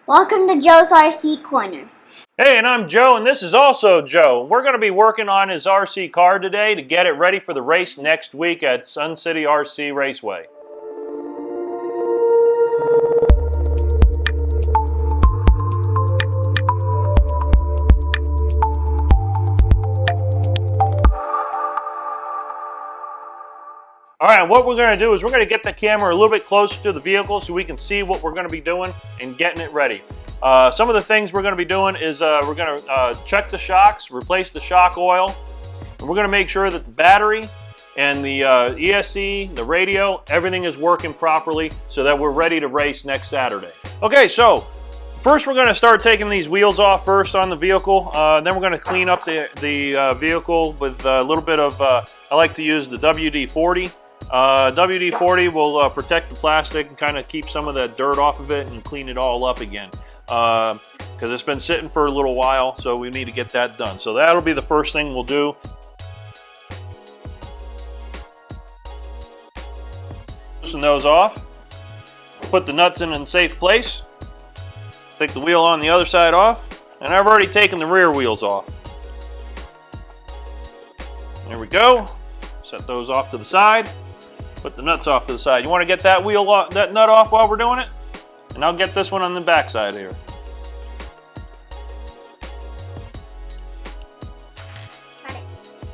Welcome to Joe's RC Corner. Hey, and I'm Joe, and this is also Joe. We're going to be working on his RC car today to get it ready for the race next week at Sun City RC Raceway. All right, what we're going to do is we're going to get the camera a little bit closer to the vehicle so we can see what we're going to be doing and getting it ready. Some of the things we're going to be doing is we're going to check the shocks, replace the shock oil, and we're going to make sure that the battery and the ESC, the radio, everything is working properly so that we're ready to race next Saturday. Okay, so first we're going to start taking these wheels off first on the vehicle. Then we're going to clean up the vehicle with a little bit of, I like to use the WD-40. WD-40 will protect the plastic and kind of keep some of the dirt off of it and clean it all up again. Because it's been sitting for a little while, so we need to get that done. So that'll be the first thing we'll do. Loosen those off. Put the nuts in a safe place. Take the wheel on the other side off. And I've already taken the rear wheels off. There we go. Set those off to the side. Put the nuts off to the side. You want to get that wheel off, that nut off while we're doing it? And I'll get this one on the back side here. Got it.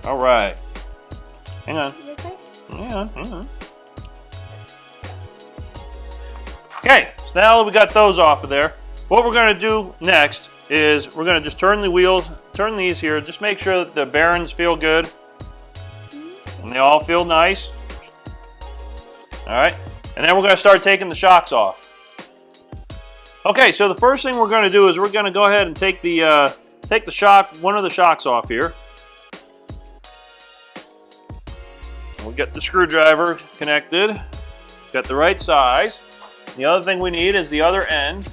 All right. Hang on. Hang on. Okay, so now that we got those off of there, what we're going to do next is we're going to just turn the wheels, turn these here, just make sure that the bearings feel good. And they all feel nice. All right, and then we're going to start taking the shocks off. Okay, so the first thing we're going to do is we're going to go ahead and take the shock, one of the shocks off here. We'll get the screwdriver connected. Got the right size. The other thing we need is the other end.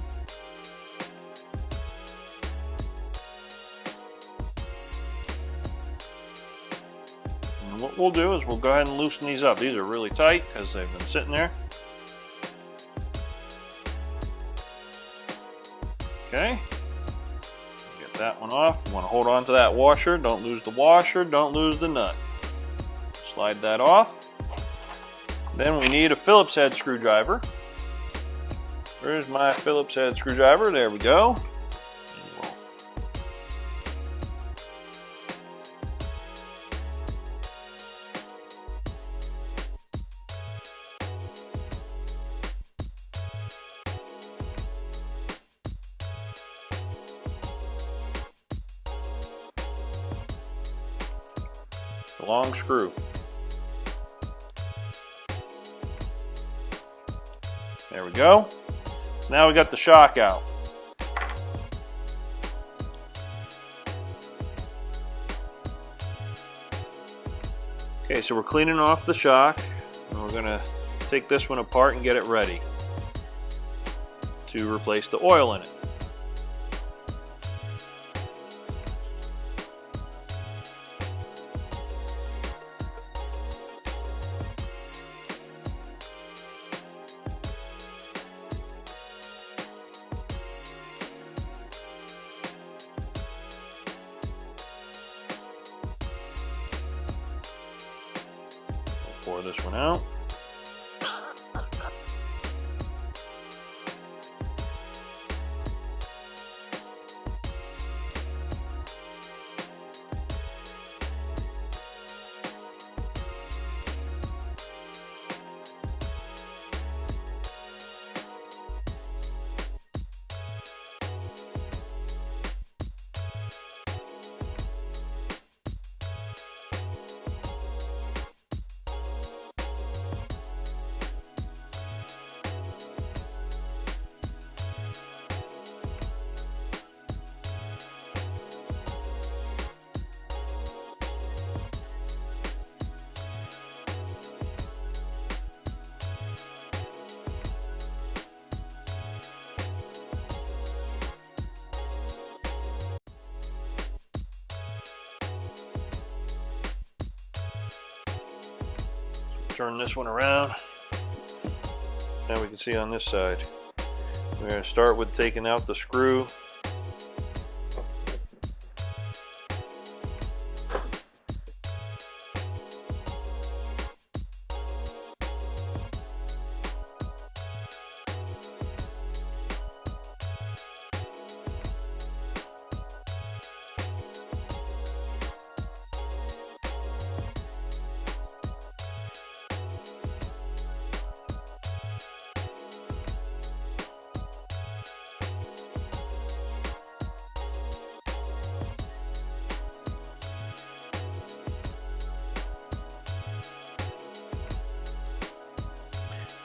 What we'll do is we'll go ahead and loosen these up. These are really tight because they've been sitting there. Okay, get that one off. You want to hold on to that washer. Don't lose the washer, don't lose the nut. Slide that off. Then we need a Phillips head screwdriver. Where's my Phillips head screwdriver? There we go. Long screw. There we go. Now we got the shock out. Okay, so we're cleaning off the shock, and we're going to take this one apart and get it ready to replace the oil in it. Pour this one out. Turn this one around. Now we can see on this side. We're going to start with taking out the screw.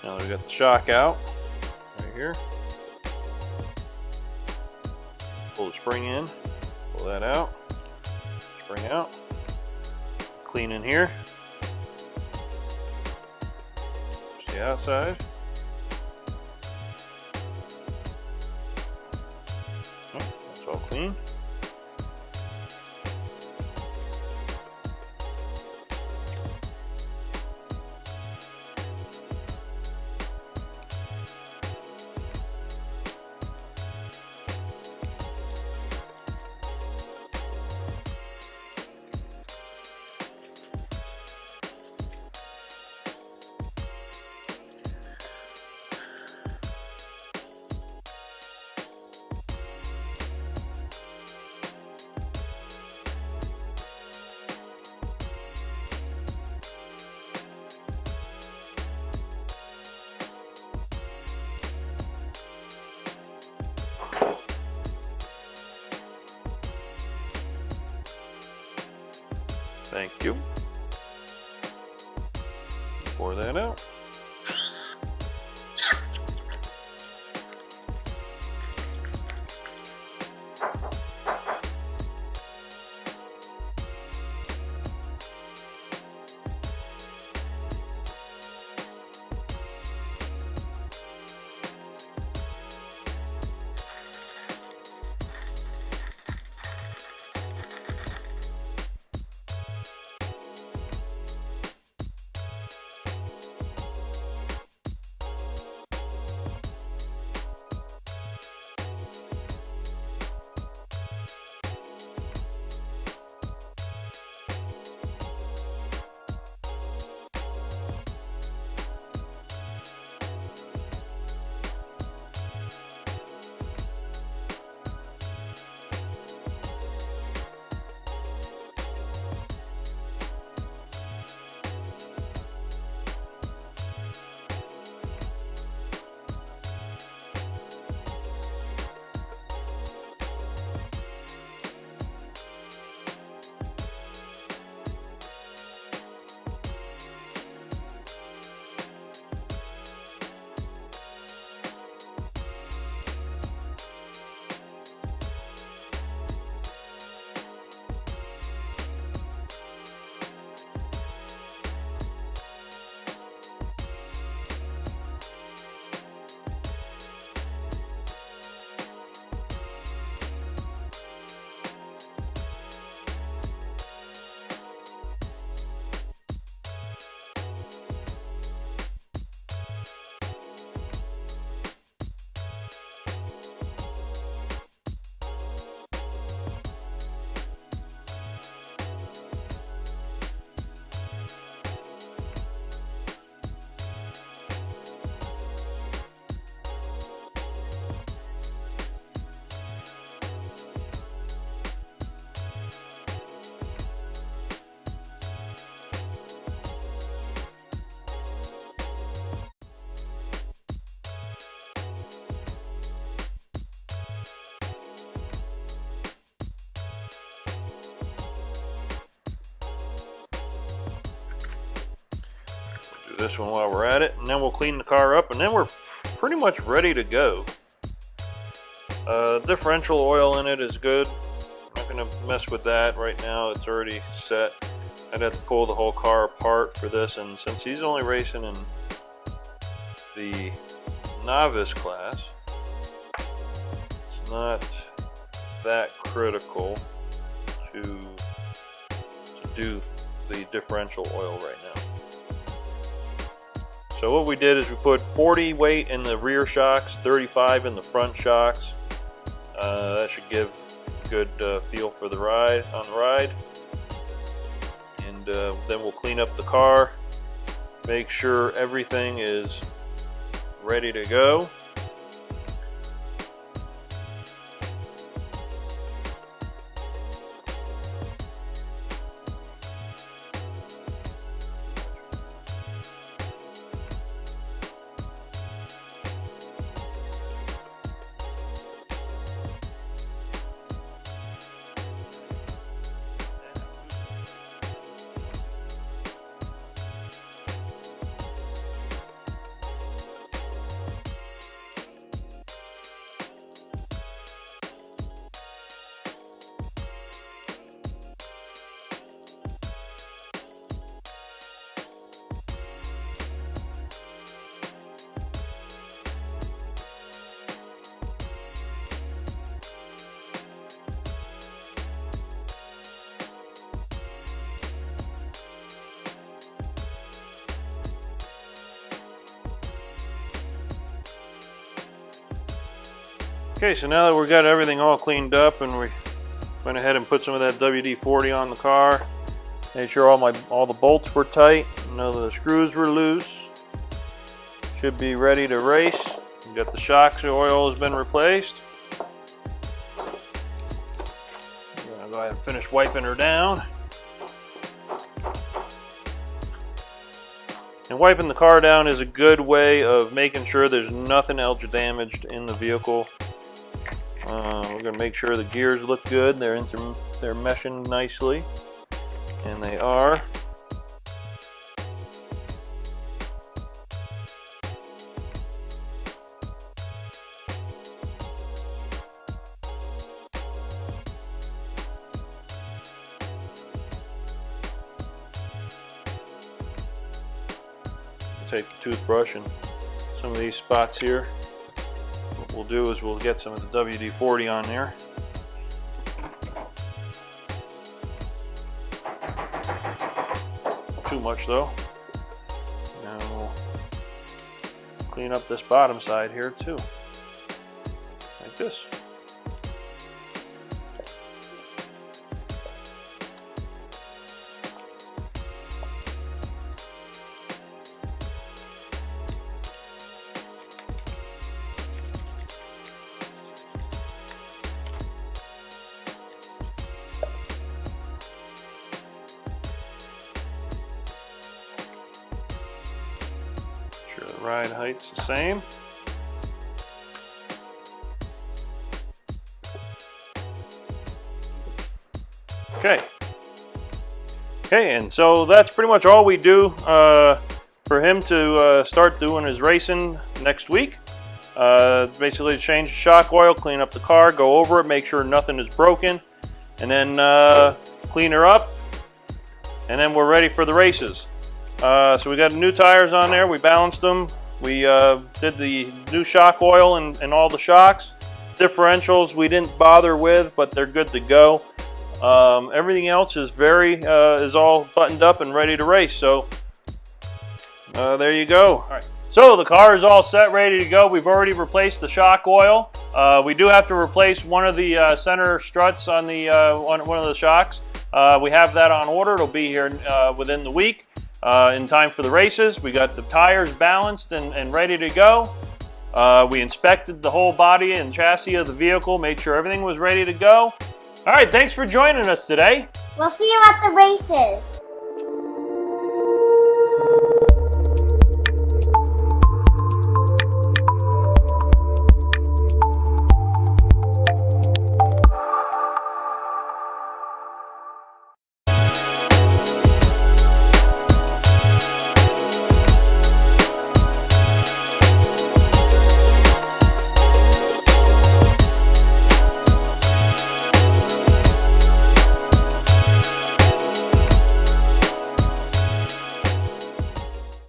Now we got the shock out right here. Pull the spring in, pull that out, spring out, clean in here. Just the outside. That's all clean. Thank you. Pour that out. This one while we're at it, and then we'll clean the car up, and then we're pretty much ready to go. Differential oil in it is good. I'm not going to mess with that right now. It's already set. I'd have to pull the whole car apart for this, and since he's only racing in the novice class, it's not that critical to do the differential oil right now. So what we did is we put 40 weight in the rear shocks, 35 in the front shocks. That should give a good feel for the ride, on the ride. And then we'll clean up the car, make sure everything is ready to go. Okay, so now that we've got everything all cleaned up and we went ahead and put some of that WD-40 on the car, made sure all the bolts were tight, none of the screws were loose, should be ready to race. We got the shocks, oil has been replaced. I'm gonna go ahead and finish wiping her down. And wiping the car down is a good way of making sure there's nothing else damaged in the vehicle. We're going to make sure the gears look good. They're meshing nicely, and they are. Take the toothbrush and some of these spots here. What we'll do is we'll get some of the WD-40 on there. Too much though. Now we'll clean up this bottom side here too, like this. Ride height's the same. Okay, and so that's pretty much all we do for him to start doing his racing next week. Basically change the shock oil, clean up the car, go over it, make sure nothing is broken, and then clean her up, and then we're ready for the races. So we got new tires on there, we balanced them, we did the new shock oil and all the shocks. Differentials we didn't bother with, but they're good to go. Everything else is is all buttoned up and ready to race, so there you go. All right. So the car is all set, ready to go. We've already replaced the shock oil. We do have to replace one of the center struts on the one of the shocks. We have that on order. It'll be here within the week. In time for the races. We got the tires balanced and ready to go. We inspected the whole body and chassis of the vehicle, made sure everything was ready to go. All right, thanks for joining us today. We'll see you at the races.